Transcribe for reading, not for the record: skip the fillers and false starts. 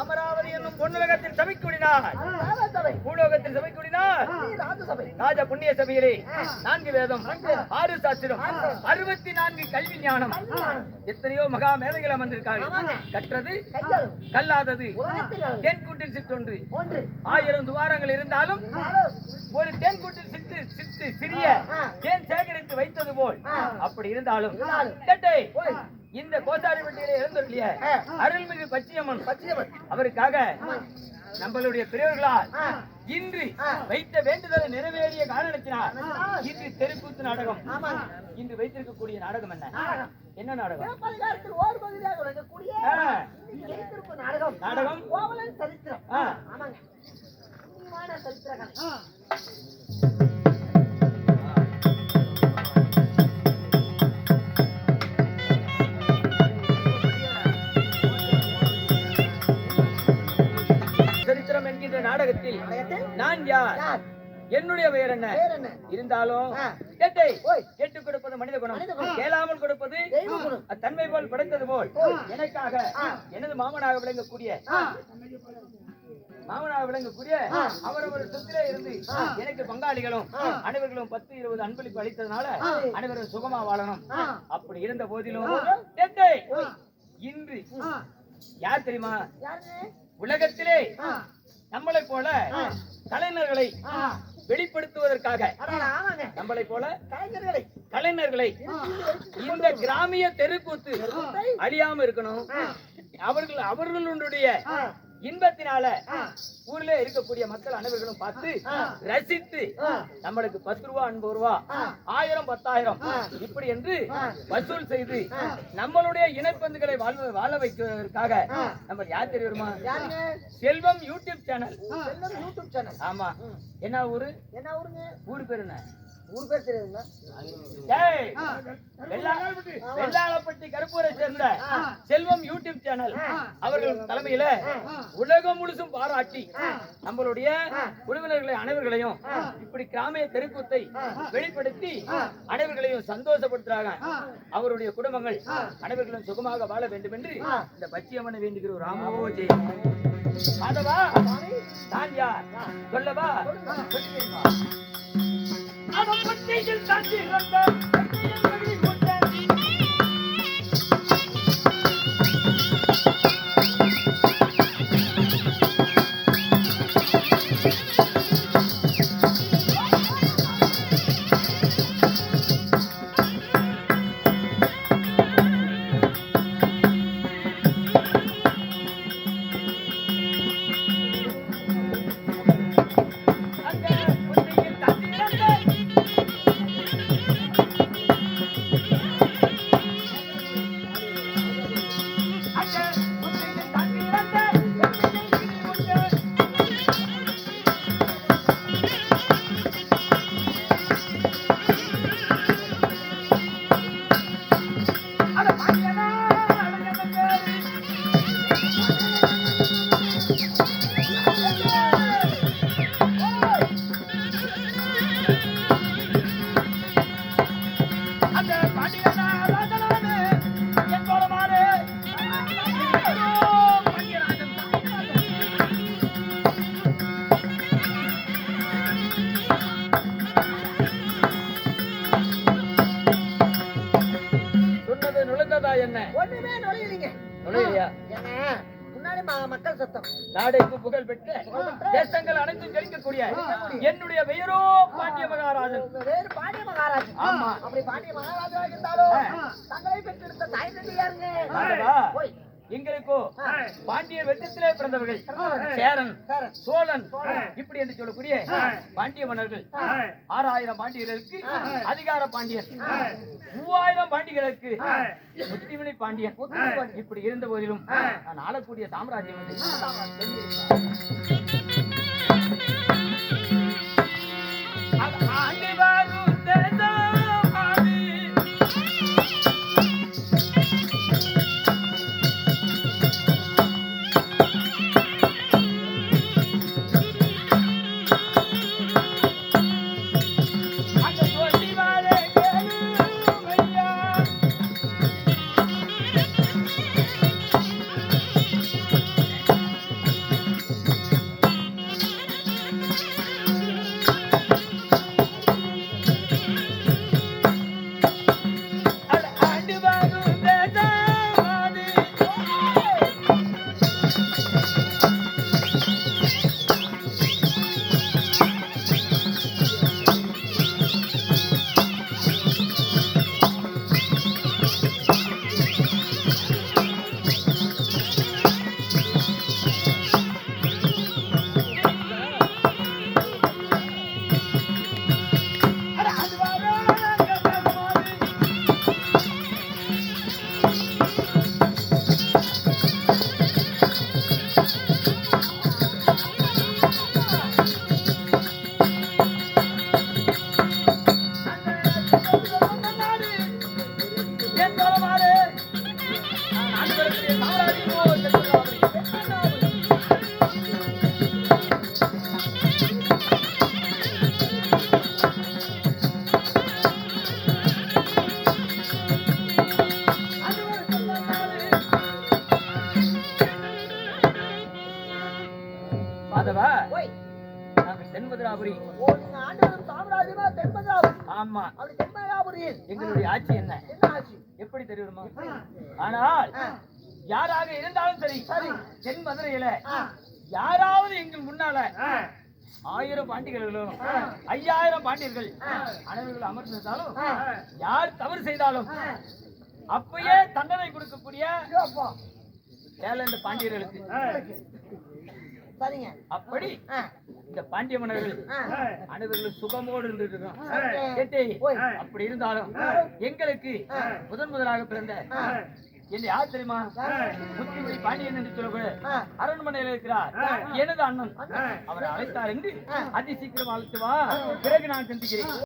அமராவதி என்னும் பொன்னுலகத்தில் சபை கூடினார். பூலோகத்தில் சபை கூடினார். ராஜ புண்ணிய சபையிலே 4 வேதம், 6 சாஸ்திரம், 64 கல்வி ஞானம், எத்தனையோ மகா மேதைகள் அமர்ந்திருக்கார்கள். கற்றது கல்லாதது தேன்கூட்டில் சிற்றொன்று. 1000 துவாரங்கள் இருந்தாலும் ஒரு தேன்கூட்டில் சித்து சிறிய தேன் சேகரித்து வைத்தது போல் அப்படி இருந்தாலும் இந்த கோசாரிப்பட்டியிலே எழுந்தருளிய அருள்மிகு பச்சையம்மன் அவருக்காக நம்மளுடைய பெரியவர்களால் இன்று வைத்த வேண்டுதலை நிறைவேறிய காரணத்தினால் இன்று தெருக்கூத்து நாடகம் இன்று வைத்திருக்கக்கூடிய நாடகம் என்ன நாடகம்? நாடகம் சரித்திரம் என்கின்ற நாடகத்தில் நான் யார், என்னுடைய பெயர் என்ன இருந்தாலும் கேட்டுக் கொடுப்பது மனித குணம், கேளாமல் கொடுப்பது தன்மை போல் படைத்தது போல் எனக்காக எனது மாமனாக விளங்கக்கூடிய அவரவர் சொத்திலே இருந்து எனக்கு பங்காளிகளும் அனைவர்களும் 10-20 அன்பளிப்பு அளித்ததுனால அனைவரும் சுகமா வாழணும். அப்படி இருந்த போதிலும் இன்று யார் தெரியுமா, உலகத்திலே நம்மளை போல கலைஞர்களை வெளிப்படுத்துவதற்காக நம்மளை போல கலைஞர்களை இந்த கிராமிய தெருக்கூத்து அழியாம இருக்கணும். அவர்களுடைய இன்பத்தினால ஊர்ல இருக்கக்கூடிய மக்கள் அனைவர்களும் பார்த்து ரசித்து நம்மளுக்கு 10 ரூபா 50 ரூபா 1000 10,000 இப்படி என்று வசூல் செய்து நம்மளுடைய இணைப்பந்துகளை வாழ வைக்கிறதுக்காக நம்ம யார் தெரியுமா, செல்வம் யூடியூப் சேனல். ஆமா, என்ன ஊருங்க? ஊரு பேரு என்ன? ஊர் பேர் தெரியுதுங்க. வெள்ளாளப்பட்டி கருப்பூரை சேர்ந்த செல்வம் யூடியூப் சேனல் அவர்கள் தலைமையில உலகம் முழுசும் பாராட்டி நம்மளுடைய உறவினர்களை அனைவர்களையும் இப்படி கிராமிய தெருக்கூத்தை வெளிப்படுத்தி அனைவர்களையும் சந்தோஷப்படுத்துறாங்க. அவருடைய குடும்பங்கள் அனைவர்களும் சுகமாக வாழ வேண்டும் என்று இந்த பச்சையம்மனை வேண்டுகிறோம். ராமோஜி மாதவா, நான் யார் சொல்லவா? அவன் பச்சையில் தாண்டி மக்கள் சத்தம் நாடைக்கு புகழ் பெற்ற தேசங்கள் அனைத்தும் ஜெயிக்கக்கூடிய என்னுடைய பெயரோ பாண்டிய மகாராஜன். பாண்டிய மகாராஜன். ஆமா, அப்படி பாண்டிய மகாராஜா இருந்தாலும் தங்களை பெற்றெடுத்த தாய் தந்தை யாருங்க? எங்களுக்கோ பாண்டிய வெட்டத்திலே பிறந்தவர்கள் சேரன், சோழன் இப்படி என்று சொல்லக்கூடிய பாண்டிய மன்னர்கள். 6000 பாண்டியர்களுக்கு அதிகார பாண்டியன், 3000 பாண்டியர்களுக்கு முத்துமணி பாண்டியன். இப்படி இருந்த போதிலும் நான் ஆளக்கூடிய சாம்ராஜ்யம் அதவா ஓய் நாங்க தென்மதுராபுரி. ஓ நீங்க ஆண்டு வரும் சாம்ராஜ்யமா தென்மதுராபுரி. ஆமா. அப்படி தென்மதுராபுரியில் எங்களுடைய ஆட்சி என்ன என்ன ஆச்சு? எப்படி தெரியுமா? ஆனால் யாராக இருந்தாலும் சரி சரி. தென் மதுரையில ஆ. யாராவது எங்கள் முன்னால 1000 பாண்டியர்களும் 5000 பாண்டியர்கள் அனைவர்கள் அமர்ந்திருந்தாலும் யார் தவறு செய்தாலும் அப்பயே தண்டனை கொடுக்கக்கூடிய அப்பா. வேலை இந்த பாண்டியர்களுக்கு. சரிங்க. அப்படி ஆ. இந்த பாண்டிய மன்னர்கள் ஆ. அனைவர்களும் சுகமோடு இருந்திருக்கிறோம். சரி. கேட்டே ஓய். அப்படி இருந்தாலும் எங்களுக்கு முதலாக பிறந்த என்ன யார் தெரியுமா? முத்துக்குடி பாண்டியன் என்று சொல்லக்கூடிய அரண்மனையில் இருக்கிறார் எனது அண்ணன். அவரை அழைத்தார் என்று அதி சீக்கிரம் அழைத்து வா, பிறகு நான் சிந்திக்கிறேன்.